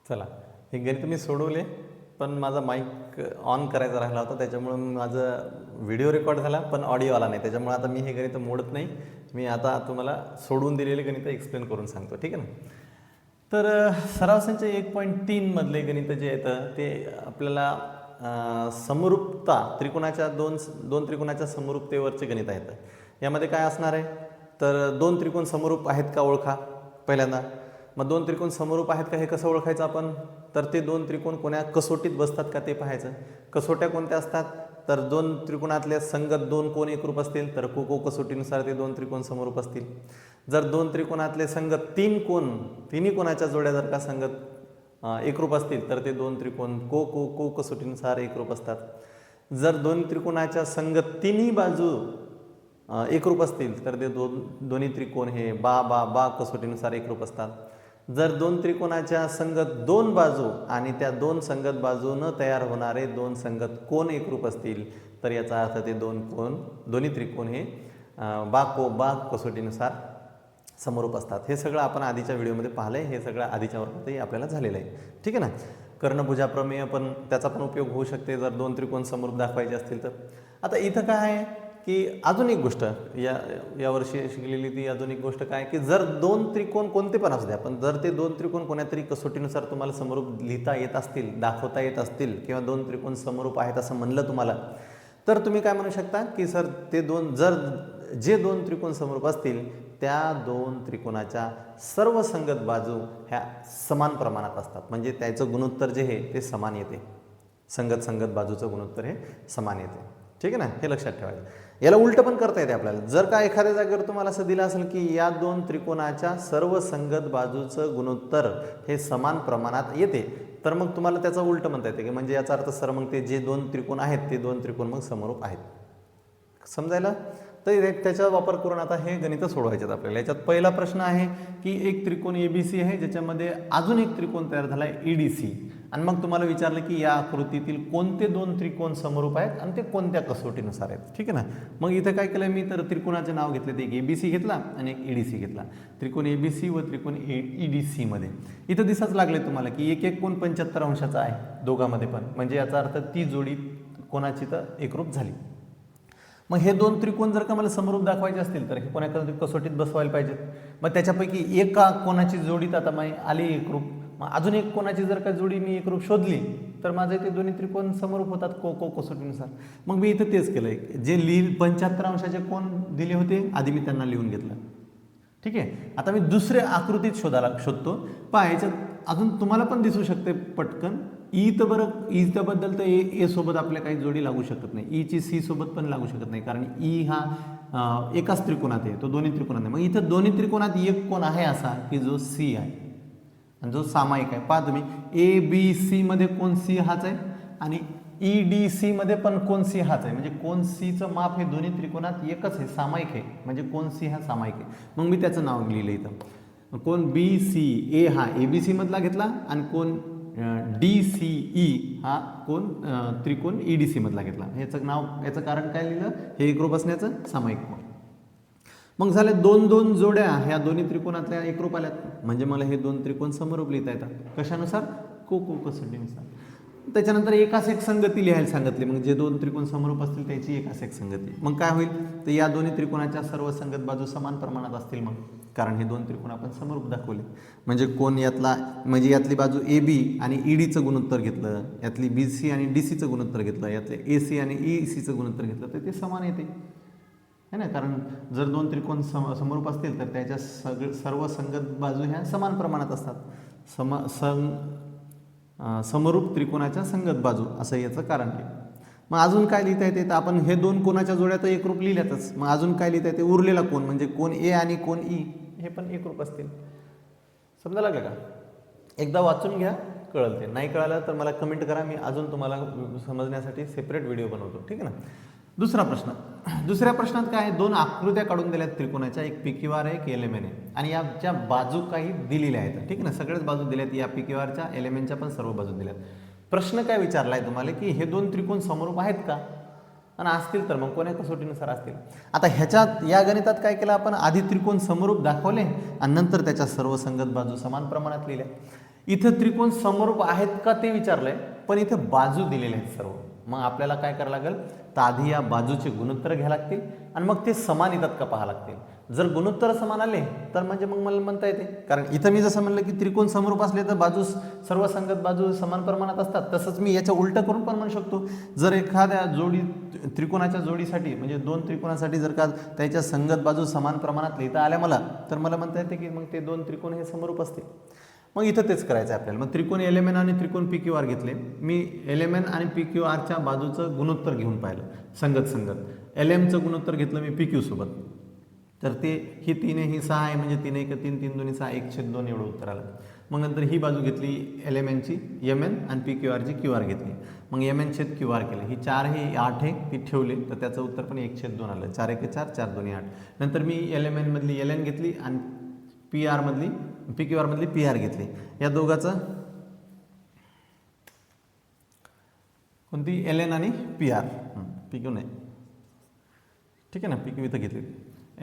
चला, हे गणित मी सोडवले, पण माझा माईक ऑन करायचा राहिला होता, त्याच्यामुळं माझं व्हिडिओ रेकॉर्ड झाला पण ऑडिओ आला नाही. त्याच्यामुळे आता मी हे गणित मोडत नाही, मी आता तुम्हाला सोडून दिलेले गणित एक्सप्लेन करून सांगतो, ठीक आहे ना. तर सराव संच 1.3 मधले गणित जे आहेत ते आपल्याला समरूपता त्रिकोणाच्या दोन त्रिकोणाच्या समरूपतेवरचे गणित आहेत. यामध्ये काय असणार आहे, तर दोन त्रिकोण समरूप आहेत का ओळखा पहिल्यांदा. मग दोन त्रिकोण समरूप आहेत का हे कसं ओळखायचं आपण, तर ते दोन त्रिकोण कोण्या कसोटीत बसतात का ते पाहायचं. कसोट्या कोणत्या असतात, तर दोन त्रिकोणातल्या संगत दोन कोण एकरूप असतील तर को कसोटीनुसार ते दोन त्रिकोण समरूप असतील. जर दोन त्रिकोणातले संगत तीन कोण तिन्ही कोणाच्या जोड्या जर का संगत एकरूप असतील तर ते दोन त्रिकोण को कसोटीनुसार एकरूप असतात. जर दोन त्रिकोणाच्या संगत तिन्ही बाजू एकरूप असतील तर ते दोन्ही त्रिकोण हे बा कसोटीनुसार एकरूप असतात. जर दोन त्रिकोणाच्या संगत दोन बाजू आणि त्या दोन संगत बाजूनं तयार होणारे दोन संगत कोण एकरूप असतील तर याचा अर्थ ते दोन्ही त्रिकोण हे बा कसोटीनुसार समरूप असतात. हे सगळं आपण आधीच्या व्हिडिओमध्ये पाहिलं आहे, हे सगळं आधीच्या वर्गातही आपल्याला झालेलं आहे, ठीक आहे ना. कर्णभुजा प्रमेय पण त्याचा पण उपयोग होऊ शकते जर दोन त्रिकोण समरूप दाखवायचे असतील तर. आता इथं काय आहे की अजून एक गोष्ट यावर्षी शिकलेली ती अजून एक गोष्ट काय की जर दोन त्रिकोण कोणते पण असू द्या, पण जर ते दोन त्रिकोण कोणत्यातरी कसोटीनुसार तुम्हाला समरूप लिहिता येत असतील, दाखवता येत असतील किंवा दोन त्रिकोण समरूप आहेत असं म्हणलं तुम्हाला, तर तुम्ही काय म्हणू शकता की सर ते जे दोन त्रिकोण समरूप असतील त्या दोन त्रिकोणाच्या सर्व संगत बाजू ह्या समान प्रमाणात असतात. म्हणजे त्याचं गुणोत्तर जे आहे ते समान येते, संगत बाजूचं गुणोत्तर हे समान येते, ठीक आहे ना. हे लक्षात ठेवायचं. याला उलटं पण करता येते आपल्याला. जर का एखाद्या जागेवर तुम्हाला असं दिलं असेल की या दोन त्रिकोणाच्या सर्व संगत बाजूचं गुणोत्तर हे समान प्रमाणात येते, तर मग तुम्हाला त्याचं उलटं म्हणता येते की म्हणजे याचा अर्थ सर मग ते जे दोन त्रिकोण आहेत ते दोन त्रिकोण मग समरूप आहेत. समजायला तर त्याचा वापर करून आता हे गणित सोडवायचे आहेत आपल्याला. याच्यात पहिला प्रश्न आहे की एक त्रिकोण ABC आहे ज्याच्यामध्ये अजून एक त्रिकोण तयार झाला आहे EDC, आणि मग तुम्हाला विचारलं की या आकृतीतील कोणते दोन त्रिकोण समरूप आहेत आणि ते कोणत्या कसोटीनुसार आहेत, ठीक आहे ना. मग इथं काय केलं मी, तर त्रिकोणाचे नाव घेतले, एक ABC घेतला आणि एक EDC घेतला. त्रिकोण ABC व त्रिकोण EDC मध्ये इथं दिसाच लागले तुम्हाला की एक कोण 75 अंशाचा आहे दोघांमध्ये पण, म्हणजे याचा अर्थ ती जोडी कोणाची तर एकरूप झाली. मग हे दोन त्रिकोण जर का मला समरूप दाखवायचे असतील तर हे कोणा कसोटीत बसवायला पाहिजेत. मग त्याच्यापैकी एका कोणाची जोडीत आता मी आली एकरूप, मग अजून एक कोणाची जर का जोडी मी एकरूप शोधली तर माझे ते दोन्ही त्रिकोण समरूप होतात को कसोटीनुसार. मग मी इथं तेच केलंय, जे 75 अंशाचे कोण दिले होते आधी मी त्यांना लिहून घेतलं, ठीक आहे. आता मी दुसऱ्या आकृतीत शोधतो. पहा याच्यात अजून तुम्हाला पण दिसू शकते पटकन ईचं बद्दल तर ए सोबत आपल्या काही जोडी लागू शकत नाही, ईची सी सोबत पण लागू शकत नाही, कारण ई हा एकाच त्रिकोणात आहे, तो दोन्ही त्रिकोणात आहे. मग इथं दोन्ही त्रिकोणात एक कोण आहे असा की जो सी आहे आणि जो सामायिक आहे. पहा तुम्ही ABC मध्ये कोण सी हाच आहे आणि EDC मध्ये पण कोण सी हाच आहे, म्हणजे कोण सीचं माप हे दोन्ही त्रिकोणात एकच आहे, सामायिक आहे, म्हणजे कोण सी हा सामायिक आहे. मग मी त्याचं नाव लिहिलं इथं. कोण BCA हा ABC मधला घेतला आणि कोण DCE हा कोण त्रिकोण EDC मधला घेतला. याचं कारण काय लिहिलं, हे एकरूप असण्याचं सामायिक कोण. मग झाले दोन जोड्या ह्या दोन्ही त्रिकोणातल्या एकरूप आल्यात, म्हणजे मला हे दोन त्रिकोण समरूप लिहिता येतात. कशानुसार, को कसोटीनुसार. त्याच्यानंतर एकास एक संगती लिहायला सांगितली, मग जे दोन त्रिकोण समरूप असतील त्याची एकास एक संगती. मग काय होईल, तर या दोन्ही त्रिकोणाच्या सर्व संगत बाजू समान प्रमाणात असतील, मग कारण हे दोन त्रिकोण आपण समरूप दाखवले. म्हणजे कोण म्हणजे यातली बाजू AB आणि EDचं गुणोत्तर घेतलं, यातली BC आणि DCचं गुणोत्तर घेतलं, यातले AC आणि ECचं गुणोत्तर घेतलं तर ते समान येते, है ना. कारण जर दोन त्रिकोण समरूप असतील तर त्याच्या सर्व संगत बाजू ह्या समान प्रमाणात असतात. समरूप त्रिकोणाच्या संगत बाजू असं याचं कारण आहे. मग अजून काय लिहिता येते, तर आपण हे दोन कोणाच्या जोड्या तर एकरूप लिहिल्यातच, मग अजून काय लिहिता येते, उरलेला कोण म्हणजे कोण A आणि कोण E हे पण एकरूप असतील. समजा लागलं का, एकदा वाचून घ्या, कळलं ते. नाही कळालं तर मला कमेंट करा, मी अजून तुम्हाला समजण्यासाठी सेपरेट व्हिडिओ बनवतो, ठीक आहे ना. दुसऱ्या प्रश्नात काय आहे, दोन आकृत्या काढून दिल्यात त्रिकोणाच्या, एक PQR आहे, एक LMN आहे, आणि याच्या बाजू काही दिलेल्या आहेत, ठीक आहे ना. सगळ्याच बाजू दिल्यात, या PQRच्या LMNच्या पण सर्व बाजू दिल्यात. प्रश्न काय विचारलाय तुम्हाला की हे दोन त्रिकोण समरूप आहेत का, आणि असतील तर मग कोण्या कसोटीनुसार असतील. आता ह्याच्यात या गणितात काय केलं आपण, आधी त्रिकोण समरूप दाखवले आणि नंतर त्याच्या सर्व संगत बाजू समान प्रमाणात लिहिल्या. इथं त्रिकोण समरूप आहेत का ते विचारलंय, पण इथं बाजू दिलेले आहेत सर्व. मग आपल्याला काय करावं लागेल, तर आधी या बाजूचे गुणोत्तर घ्यावे लागतील आणि मग ते समान येतात का पाहावं लागतील. जर गुणोत्तर समान आले तर म्हणजे मग मला म्हणता येते, कारण इथं मी जसं म्हणलं की त्रिकोण समरूप असले तर बाजू सर्व संगत बाजू समान प्रमाणात असतात, तसंच मी याच्या उलटं करून पण म्हणू शकतो. जर एखाद्या त्रिकोणाच्या जोडीसाठी म्हणजे दोन त्रिकोणासाठी जर का त्याच्या संगत बाजू समान प्रमाणात लिहिता आल्या मला, तर मला म्हणता येते की मग ते दोन त्रिकोण हे समरूप असतील. मग इथं तेच करायचं आहे आपल्याला. मग त्रिकोण LMN आणि त्रिकोण PQR घेतले. मी LMN आणि PQRच्या बाजूचं गुणोत्तर घेऊन पाहिलं संगत. LM गुणोत्तर घेतलं मी PQ सोबत, तर ते ही 3 ही 6 आहे, म्हणजे 3 1 3 3 2 6 1/2 एवढं उत्तर आलं. मग नंतर ही बाजू घेतली LMNची MN आणि PQRची QR घेतली. मग MN/QR केलं. ही 4 ही 8 आहे ती ठेवली, तर त्याचं उत्तर पण 1/2 आलं. 4 1 4 4 2 8. नंतर मी LMN मधली LN घेतली आणि PQR मधली PR घेतली. या दोघाचं कोणती LN आणि PR, PQ नाही, ठीक आहे ना, PQ इथं घेतली.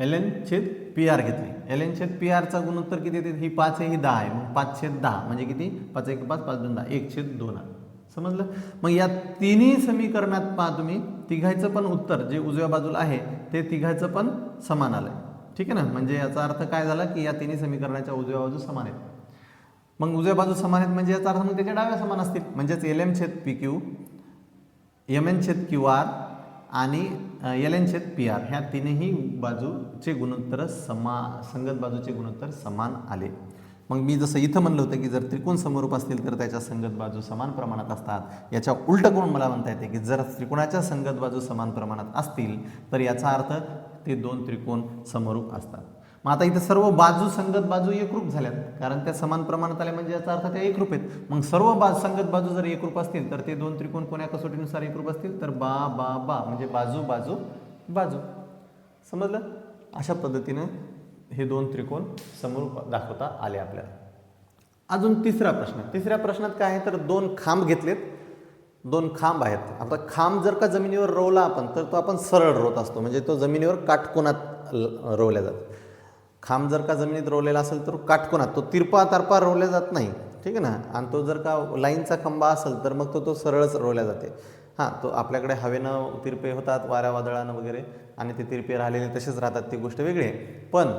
LN/PR घेतली. LN/PRचा गुणोत्तर किती येते, ही 5 आहे ही 10 आहे, मग 5/10 म्हणजे किती, 5 1 5 5 2 10 1/2 आलं. समजलं. मग या तिन्ही समीकरणात पहा तुम्ही, तिघायचं पण उत्तर जे उजव्या बाजूला आहे ते तिघायचं पण समान आलंय. ठीक आहे ना, म्हणजे याचा अर्थ काय झाला की या तिन्ही समीकरणाच्या उजव्या बाजू समान आहेत. मग उजव्या बाजू समान आहेत म्हणजे याचा अर्थ मग त्याच्या डाव्या समान असतील, म्हणजेच LM/PQ, MN/QR आणि LN/PR ह्या तीनही बाजूचे गुणोत्तर संगत बाजूचे गुणोत्तर समान आले. मग मी जसं इथं म्हणलं होतं की जर त्रिकोण समरूप असतील तर त्याच्या संगत बाजू समान प्रमाणात असतात, याच्या उलट करून मला म्हणता येते की जर त्रिकोणाच्या संगत बाजू समान प्रमाणात असतील तर याचा अर्थ ते दोन त्रिकोण समरूप असतात. मग आता इथं सर्व बाजू संगत बाजू एकरूप झाल्यात, कारण त्या समान प्रमाणात आल्या म्हणजे याचा अर्थ त्या एकरूप आहेत. मग सर्व संगत बाजू जर एकरूप असतील तर ते दोन त्रिकोण कोण्या कसोटीनुसार एकरूप असतील, तर बा बा बा म्हणजे बाजू बाजू बाजू. समजलं. अशा पद्धतीनं हे दोन त्रिकोण समरूप दाखवता आले आपल्याला. अजून तिसऱ्या प्रश्नात काय आहे, तर दोन खांब घेतलेत, दोन खांब आहेत. आता खांब जर का जमिनीवर रोवला आपण तर तो आपण सरळ रोवत असतो, म्हणजे तो जमिनीवर काटकोनात रोवल्या जातो. खांब जर का जमिनीत रोवलेला असेल तर काटकोनात, तो तिरपा तारपा रोवल्या जात नाही. ठीक आहे ना. आणि तो जर का लाईनचा खंबा असेल तर मग तो सरळच रोवल्या जाते. हां, तो आपल्याकडे हवेनं तिरपे होतात, वाऱ्या वादळानं वगैरे, आणि ते तिरपे राहिलेले तसेच राहतात, ती गोष्ट वेगळी आहे. पण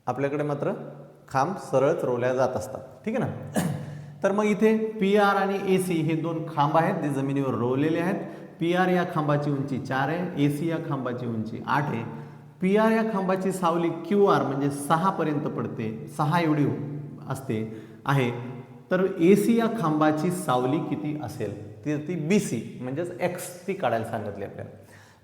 आपल्याकडे मात्र खांब सरळच रोवल्या जात असतात. ठीक आहे ना. तर मग इथे PR आणि AC हे दोन खांब आहेत जे जमिनीवर रोवलेले आहेत. PR या खांबाची उंची 4 आहे, AC या खांबाची उंची 8 आहे. PR या खांबाची सावली QR म्हणजे 6 पर्यंत पडते, 6 एवढी असते आहे. तर AC या खांबाची सावली किती असेल, ती BC म्हणजेच X ती काढायला सांगितली आपल्याला.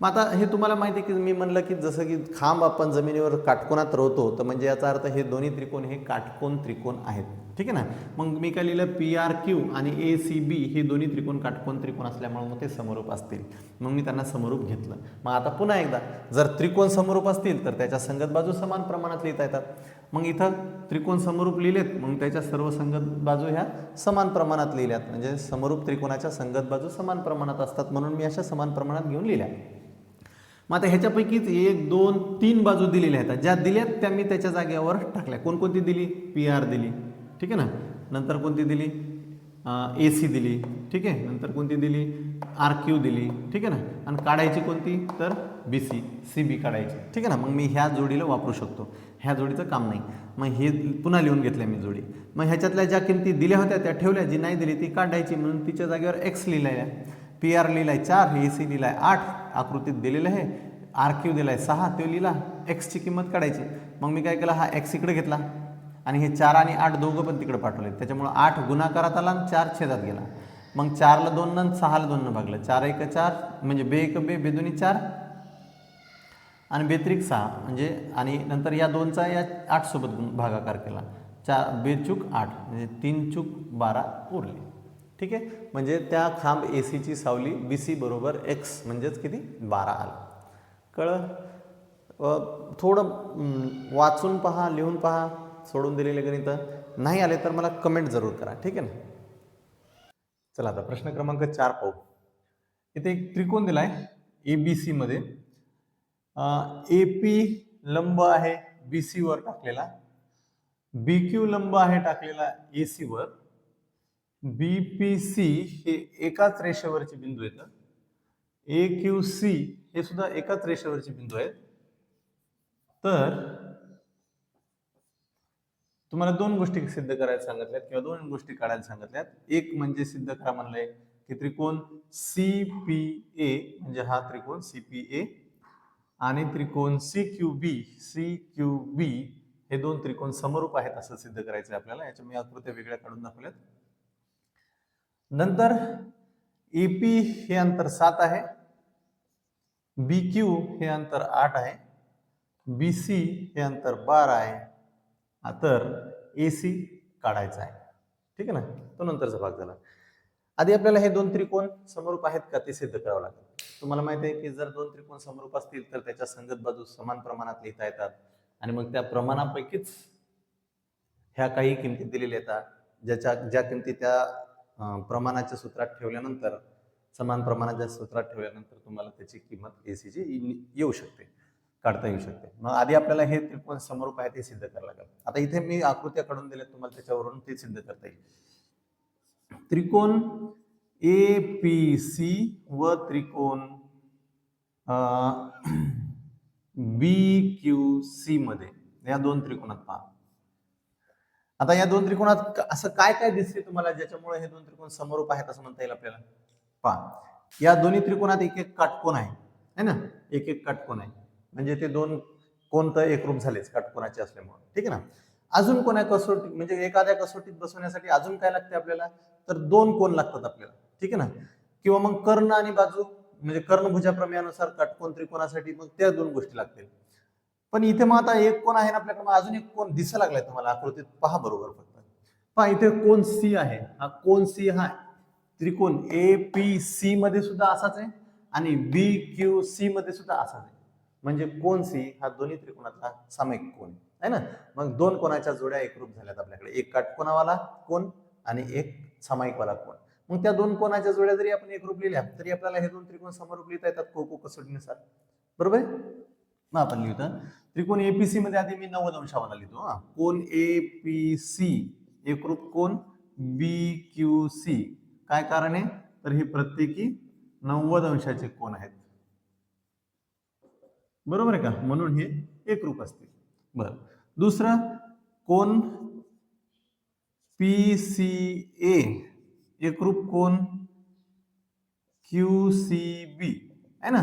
मग आता हे तुम्हाला माहिती आहे की मी म्हणलं की जसं की खांब आपण जमिनीवर काटकोनात रोवतो, तर म्हणजे याचा अर्थ हे दोन्ही त्रिकोण हे काटकोन त्रिकोण आहेत. ठीक आहे ना. मग मी काय लिहिलं, PRQ आणि ACB हे दोन्ही त्रिकोण काटकोन त्रिकोण असल्यामुळे मग ते समरूप असतील. मग मी त्यांना समरूप घेतलं. मग आता पुन्हा एकदा, जर त्रिकोण समरूप असतील तर त्याच्या संगत बाजू समान प्रमाणात लिहिता येतात. मग इथं त्रिकोण समरूप लिहिलेत, मग त्याच्या सर्व संगत बाजू ह्या समान प्रमाणात लिहिल्यात, म्हणजे समरूप त्रिकोणाच्या संगत बाजू समान प्रमाणात असतात, म्हणून मी अशा समान प्रमाणात घेऊन लिहिल्या. मग आता ह्याच्यापैकीच 1 2 3 बाजू दिलेल्या आहेत, ज्या दिल्यात त्या मी त्याच्या जागेवर टाकल्या. कोणकोणती दिली, PR दिली. ठीक आहे ना. नंतर कोणती दिली, AC दिली. ठीक आहे. नंतर कोणती दिली, RQ दिली. ठीक आहे ना. आणि काढायची कोणती, तर BC CB काढायची. ठीक आहे ना. मग मी ह्या जोडीला वापरू शकतो, ह्या जोडीचं काम नाही. मग हे पुन्हा लिहून घेतल्या मी जोडी. मग ह्याच्यातल्या ज्या किमती दिल्या होत्या त्या ठेवल्या, जी नाही दिली ती काढायची, म्हणून तिच्या जागेवर X लिहिलाय, PR लिहिलाय 4, AC लिहिलाय 8 आकृतीत दिलेलं आहे, RQ दिलाय 6 तो लिहिला, X ची किंमत काढायची. मग मी काय केलं, हा X इकडे घेतला आणि हे 4 आणि 8 दोघं पण तिकडे पाठवले, त्याच्यामुळे 8 गुणाकारात आला आणि 4 छेदात गेला. मग 4 ला 2 आणि 6 ला 2 भागलं, 4 1 4 म्हणजे 2 1 2 2 2 4 आणि 2 3 6 म्हणजे, आणि नंतर या 2चा या 8 सोबत भागाकार केला, 4 2 चूक 8 म्हणजे 3 चूक 12 उरले. ठीक आहे. म्हणजे त्या खांब AC ची सावली BC बरोबर X म्हणजेच किती, 12 आलं. कळलं. थोडं वाचून पहा, लिहून पहा, सोडून दिलेले गणित नाही आले तर मला कमेंट जरूर करा. ठीक आहे ना. चला आता प्रश्न क्रमांक 4 पाहू. इथे एक त्रिकोण दिलाय ABC मध्ये, AP लंब आहे BC वर टाकलेला, BQ लंब आहे टाकलेला AC वर, BPC हे एकाच रेषेवरचे बिंदू आहेत, AQC हे सुद्धा एकाच रेषेवरचे बिंदू आहेत. तर तुम्हाला दोन गोष्टी सिद्ध करायला सांगितल्यात किंवा दोन गोष्टी काढायला सांगितल्यात. एक म्हणजे सिद्ध करा म्हणलंय की त्रिकोण CPA म्हणजे हा त्रिकोण CPA आणि त्रिकोण CQB हे दोन त्रिकोण समरूप आहेत असं सिद्ध करायचं आपल्याला. याच्या मी आकृत्या वेगळ्या काढून दाखवल्यात. नंतर AP हे अंतर 7 आहे, BQ हे अंतर 8 आहे, BC हे अंतर 12 आहे. तर AC काढायचा आहे. ठीक आहे ना, तो नंतरचा भाग झाला. आधी आपल्याला हे दोन त्रिकोण समरूप आहेत का ते सिद्ध करावं लागेल. तुम्हाला माहिती आहे की जर दोन त्रिकोण समरूप असतील तर त्याच्या संगत बाजू समान प्रमाणात लिहिता येतात आणि मग त्या प्रमाणापैकीच ह्या काही किमती दिलेल्या येतात, ज्या किमती त्या प्रमाणाच्या सूत्रात ठेवल्यानंतर, समान प्रमाणाच्या सूत्रात ठेवल्यानंतर तुम्हाला त्याची किंमत AC ची येऊ शकते, काढता येऊ शकते. मग आधी आपल्याला हे त्रिकोण समरूप आहेत हे सिद्ध करावं लागेल. आता इथे मी आकृत्या काढून दिल्या तुम्हाला, त्याच्यावरून ते सिद्ध करता येईल. त्रिकोण APC व त्रिकोण BQC मध्ये या दोन त्रिकोणात पहा. आता या दोन त्रिकोणात असं काय काय दिसते तुम्हाला ज्याच्यामुळे हे दोन त्रिकोण समरूप आहेत असं म्हणता येईल आपल्याला. पहा, या दोन्ही त्रिकोणात एक एक काटकोन आहे ना, एक एक काटकोन आहे, म्हणजे ते दोन कोण तर एकरूप झालेच काटकोनाचे असल्यामुळे. ठीक आहे ना. अजून कोणा कसोटी म्हणजे एखाद्या कसोटीत बसवण्यासाठी अजून काय लागते आपल्याला, तर दोन कोण लागतात आपल्याला. ठीक आहे ना. किंवा मग कर्ण आणि बाजू म्हणजे कर्णभुजा प्रमेयानुसार काटकोन त्रिकोणासाठी मग त्या दोन गोष्टी लागतील. पण इथे मग आता एक कोण आहे ना आपल्याकडे, मग अजून एक कोण दिसायला लागलाय तुम्हाला आकृतीत, पहा बरोबर फक्त. पहा इथे कोण C आहे, हा कोण C हा त्रिकोण APC मध्ये सुद्धा असाच आहे आणि BQC मध्ये सुद्धा असाच आहे. म्हणजे कोण C हा दोन्ही त्रिकोणातला सामायिक कोण आहे ना. मग दोन कोणाच्या जोड्या एकरूप झाल्यात आपल्याकडे, एक काटकोनावाला कोण आणि एक सामायिकवाला कोण. मग त्या दोन कोणाच्या जोड्या जरी आपण एकरूप लिहिल्या तरी आपल्याला हे दोन त्रिकोण समरूप लिहिता येतात को कसोटीनुसार. बरोबर आहे. मग आपण लिहितो त्रिकोण APC मध्ये आधी मी 90 अंशावाला लिहितो. कोण APC एकरूप कोण BQC. काय कारण आहे, तर हे प्रत्येकी 90 अंशाचे कोण आहेत. बरोबर आहे का, म्हणून हे एकरूप असतील. बरं, दुसरं कोण PCA एकरूप कोण QCB आहे ना.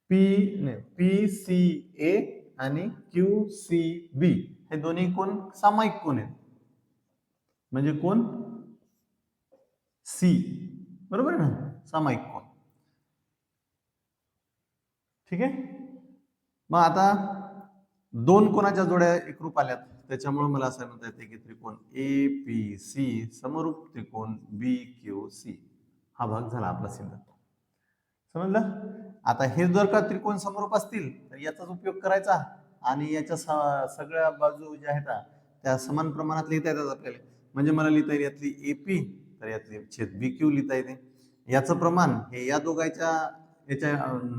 PCA आणि QCB हे दोन्ही कोण सामायिक कोण आहेत, म्हणजे कोण C. बरोबर ना, सामायिक कोण. ठीक आहे. मग आता दोन कोणाच्या जोड्या एकरूप आल्यात, त्याच्यामुळे मला असं म्हणता येते की त्रिकोण APC समरूप त्रिकोण BQC हा भाग झाला आपला सिद्ध. समजलं. आता हे जर का त्रिकोण समरूप असतील तर याचाच उपयोग करायचा आणि याच्या सगळ्या बाजू ज्या आहेत त्या समान प्रमाणात लिहिता येतात आपल्याला. म्हणजे मला लिहिता येईल यातली AP तर यातली छेद BQ लिहिता येते. याचं प्रमाण हे या दोघांच्या याच्या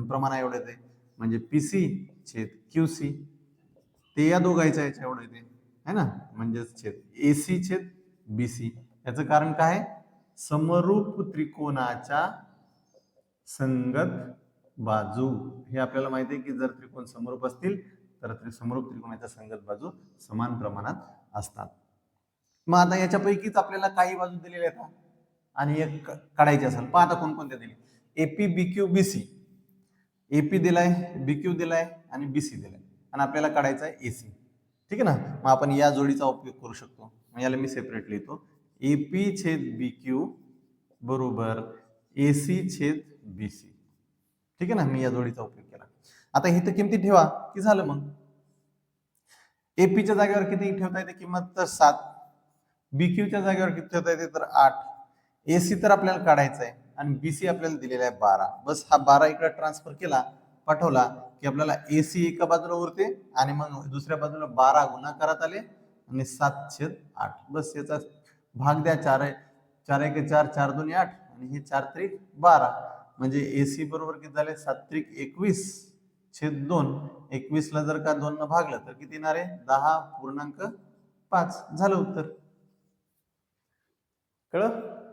प्रमाणा एवढं येते, म्हणजे PC छेद QC ते या दोघांच्या याच्या एवढं येते है ना, म्हणजेच छेद AC छेद BC. याचं कारण काय, समरूप त्रिकोणाच्या संगत बाजू. हे आपल्याला माहिती आहे की जर त्रिकोण समरूप असतील तर समरूप त्रिकोणाच्या संगत बाजू समान प्रमाणात असतात. मग आता याच्यापैकीच आपल्याला काही बाजू दिलेल्या आहेत आणि एक काढायची असेल. पहा आता कोणकोणत्या दिली. AP BQ BC. AP दिलाय, BQ दिलाय आणि BC दिलाय आणि आपल्याला काढायचा आहे AC. ठीक आहे ना. मग आपण या जोडीचा उपयोग करू शकतो. याला मी सेपरेट लिहितो. AP छेद BQ बरोबर AC छेद BC. ठीक आहे ना, मी या जोडीचा उपयोग केला. आता इथे किमती ठेवा की झालं. मग APच्या जागेवर किती ठेवता येते किंमत, तर 7. BQच्या जागेवर किती ठेवता येते, तर 8. AC तर आपल्याला काढायचा आहे आणि BC आपल्याला दिलेला आहे 12. बस हा 12 इकडे ट्रान्सफर केला, पाठवला की आपल्याला AC एका बाजूला उरते आणि मग दुसऱ्या बाजूला 12 गुणाकारात आले आणि 7/8. बस याचा भाग द्या. 4 1 4 4 2 8 आणि हे 4 3 12. म्हणजे AC बरोबर किती झाले, 7 3 21/2 21ला जर का 2 न भागलं तर किती येणार आहे 10.5 झालं उत्तर. कळलं?